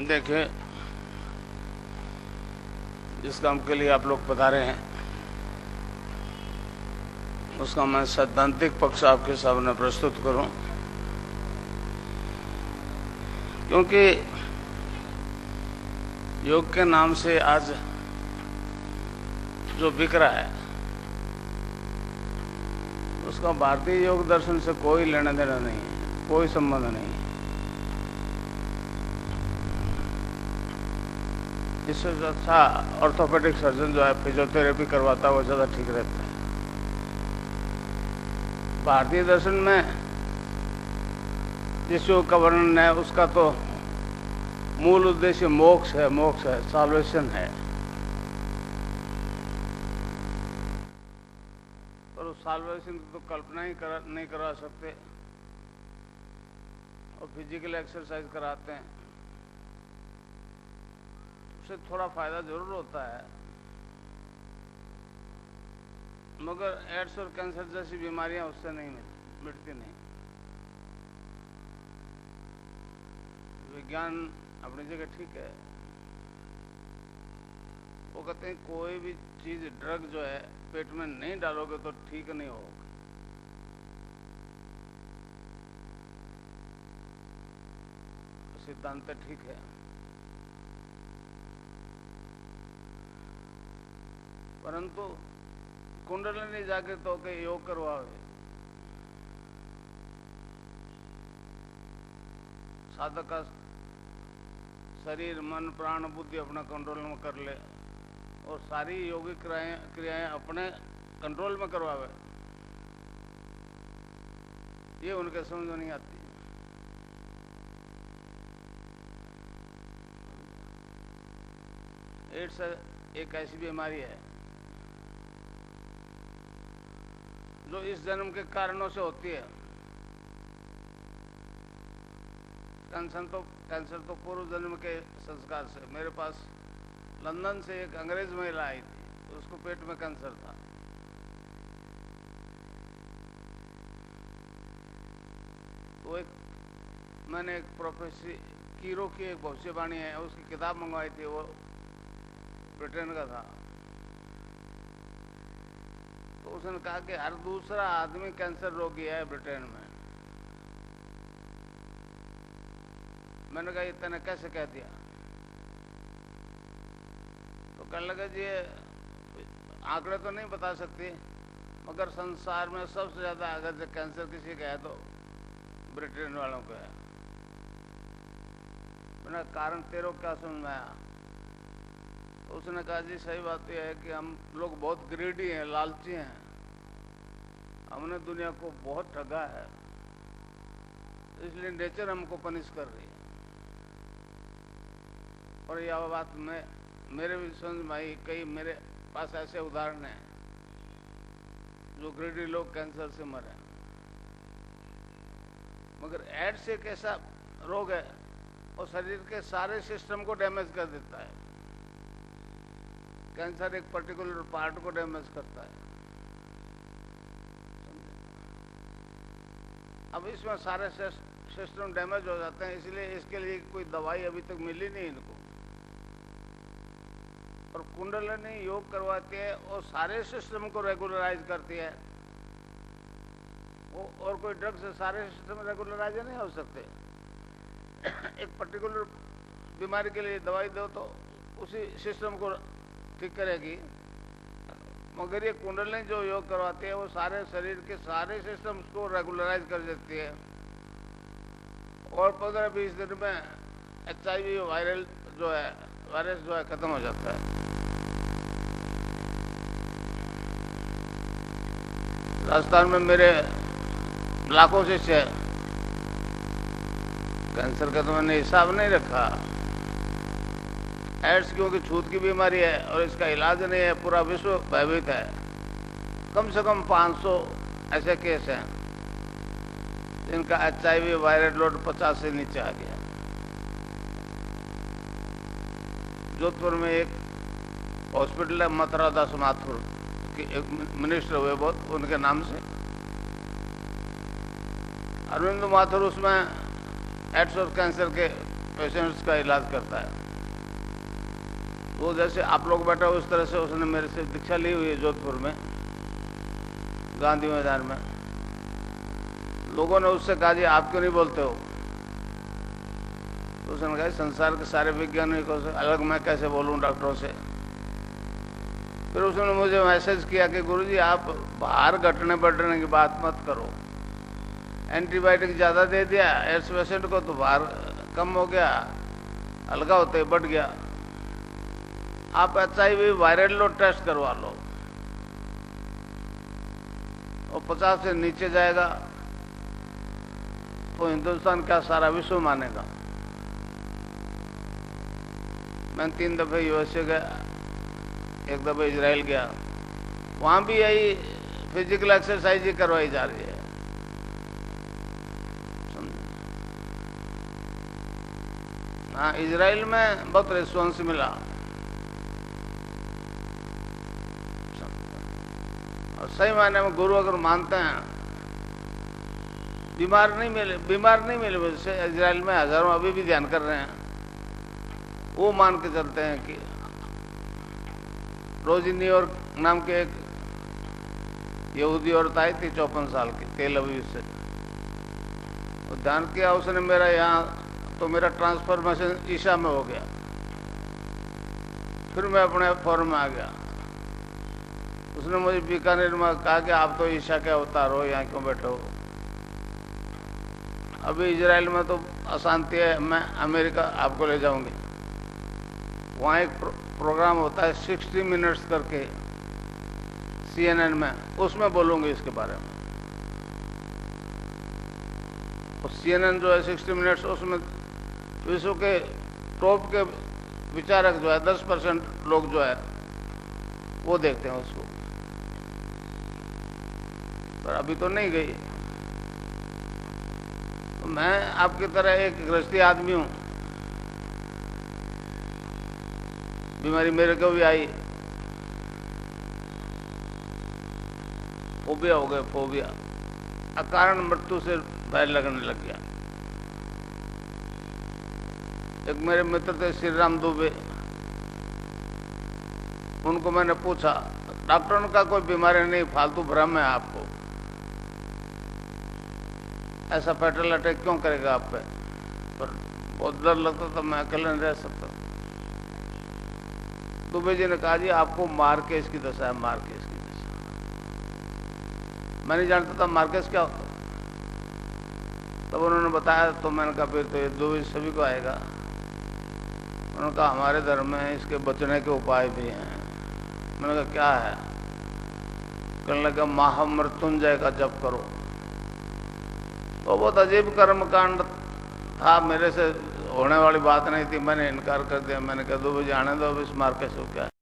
देखिए, जिस काम के लिए आप लोग पधारे हैं उसका मैं सैद्धांतिक पक्ष आपके सामने प्रस्तुत करूं, क्योंकि योग के नाम से आज जो बिक रहा है उसका भारतीय योग दर्शन से कोई लेना देना नहीं है, कोई संबंध नहीं है। इससे अच्छा ऑर्थोपेडिक सर्जन जो है फिजियोथेरेपी करवाता है वो ज़्यादा ठीक रहता है। भारतीय दर्शन में जिस योग का वर्णन है उसका तो मूल उद्देश्य मोक्ष है, साल्वेशन है। पर उस साल्वेशन की तो कल्पना ही नहीं करा सकते, और फिजिकल एक्सरसाइज कराते हैं। उससे थोड़ा फायदा जरूर होता है, मगर एड्स और कैंसर जैसी बीमारियां उससे नहीं मिटती नहीं। विज्ञान अपनी जगह ठीक है। वो कहते हैं कोई भी चीज, ड्रग जो है पेट में नहीं डालोगे तो ठीक नहीं होगा। सिद्धांत ठीक है, परंतु कुंडलिनी जागृत होकर योग करवावे, साधक का शरीर मन प्राण बुद्धि अपना कंट्रोल में कर ले और सारी योगिक क्रियाएं अपने कंट्रोल में करवावे, ये उनके समझ में नहीं आती। एड्स एक ऐसी बीमारी है जो इस जन्म के कारणों से होती है। कैंसर तो पूर्व जन्म के संस्कार से। मेरे पास लंदन से एक अंग्रेज महिला आई थी, उसको पेट में कैंसर था। तो मैंने एक प्रोफेसर कीरो की एक भविष्यवाणी है, उसकी किताब मंगवाई थी, वो ब्रिटेन का था। तो उसने कहा कि हर दूसरा आदमी कैंसर रोगी है ब्रिटेन में। मैंने कहा इतने कैसे कह दिया? तो कहने लगा जी आंकड़े तो नहीं बता सकती, मगर संसार में सबसे ज्यादा अगर जो कैंसर किसी का है तो ब्रिटेन वालों को है। मैंने कारण तेरे क्या समझ में आया? तो उसने कहा जी सही बात यह है कि हम लोग बहुत ग्रीडी हैं, लालची हैं, हमने दुनिया को बहुत ठगा है, इसलिए नेचर हमको पनिश कर रही है। और यह बात मेरे भी समझ में आई। कई मेरे पास ऐसे उदाहरण हैं जो ग्रीडी लोग कैंसर से मरे। मगर एड्स एक ऐसा रोग है और शरीर के सारे सिस्टम को डैमेज कर देता है। कैंसर एक पर्टिकुलर पार्ट को डैमेज करता है। अब इसमें सारे सिस्टम डैमेज हो जाते हैं, इसलिए इसके लिए कोई दवाई अभी तक मिली नहीं इनको। और कुंडलिनी योग करवाती है और सारे सिस्टम को रेगुलराइज करती है। वो और कोई ड्रग से सारे सिस्टम रेगुलराइज नहीं हो सकते। एक पर्टिकुलर बीमारी के लिए दवाई दो तो उसी सिस्टम को ठीक करेगी, मगर ये कुंडलिनी जो योग करवाती है वो सारे शरीर के सारे सिस्टम्स को रेगुलराइज कर देती है। और 15-20 दिन में HIV वायरस जो है खत्म हो जाता है। राजस्थान में मेरे लाखों शिष्य है। कैंसर का तो मैंने हिसाब नहीं रखा। एड्स क्योंकि छूत की बीमारी है और इसका इलाज नहीं है, पूरा विश्व भयभीत है। कम से कम 500 ऐसे केस हैं जिनका HIV वायरस लोड 50 से नीचे आ गया। जोधपुर में एक हॉस्पिटल है, मथुरा दास माथुर के एक मिनिस्टर हुए बहुत, उनके नाम से अरविंद माथुर, उसमें एड्स और कैंसर के पेशेंट्स का इलाज करता है। वो जैसे आप लोग बैठे हो उस तरह से उसने मेरे से दीक्षा ली हुई है जोधपुर में, गांधी मैदान में। लोगों ने उससे कहा जी आप क्यों नहीं बोलते हो? तो उसने कहा संसार के सारे वैज्ञानिकों से अलग मैं कैसे बोलूं डॉक्टरों से। फिर उसने मुझे मैसेज किया कि गुरुजी आप बाहर घटने बढ़ने की बात मत करो, एंटीबायोटिक ज़्यादा दे दिया एड्स पेशेंट को तो बाहर कम हो गया, हल्का होते बढ़ गया। आप HIV वायरल लोड टेस्ट करवा लो और 50 से नीचे जाएगा तो हिंदुस्तान क्या सारा विश्व मानेगा। मैं 3 दफे USA गया, 1 दफे इजराइल गया, वहां भी यही फिजिकल एक्सरसाइज ही करवाई जा रही है। हाँ, इजराइल में बहुत रिस्पॉन्स मिला और सही मायने में गुरु अगर मानते हैं, बीमार नहीं मिले वैसे इजराइल में हजारों अभी भी ध्यान कर रहे हैं। वो मान के चलते हैं कि रोजी न्यूयॉर्क नाम के एक यहूदी औरत आई थी 54 साल की, तेल अवीव से। और ध्यान किया उसने मेरा यहाँ, तो मेरा ट्रांसफॉर्मेशन ईशा में हो गया। फिर मैं अपने फॉर्म में आ गया। उसने मुझे बीकानेर में कहा कि आप तो ईशा के अवतार हो, यहाँ क्यों बैठे हो? अभी इजराइल में तो अशांति है, मैं अमेरिका आपको ले जाऊंगी। वहाँ एक प्रोग्राम होता है 60 मिनट्स करके CNN में, उसमें बोलूंगी इसके बारे में। और CNN जो है 60 मिनट्स, उसमें विश्व के टॉप के विचारक जो है 10% लोग जो है वो देखते हैं उसको। पर अभी तो नहीं गई। तो मैं आपकी तरह एक गृहस्थी आदमी हूं, बीमारी मेरे को भी आई, फोबिया हो गया, फोबिया अकारण मृत्यु से भय लगने लग गया। एक मेरे मित्र थे श्री राम दुबे, उनको मैंने पूछा, डॉक्टरों का कोई बीमारी नहीं, फालतू भ्रम है आपको, ऐसा फेटल अटैक क्यों करेगा आप पे? पर बहुत डर लगता था, मैं अकेले नहीं रह सकता। दुबे जी ने कहा जी आपको मार्केस की दशा है, मार्केस की दशा। मैं नहीं जानता था मार्केस क्या होता। तब उन्होंने बताया तो मैंने कहा फिर तो ये दुबे सभी को आएगा। उन्होंने कहा हमारे धर्म में इसके बचने के उपाय भी हैं। मैंने कहा क्या है? कहने लगा महामृत्युंजय का जप करो। तो बहुत अजीब कर्म कांड था, मेरे से होने वाली बात नहीं थी। मैंने इनकार कर दिया। मैंने कहा दुबे जी आने दो, अब इस मार्केस को क्या है।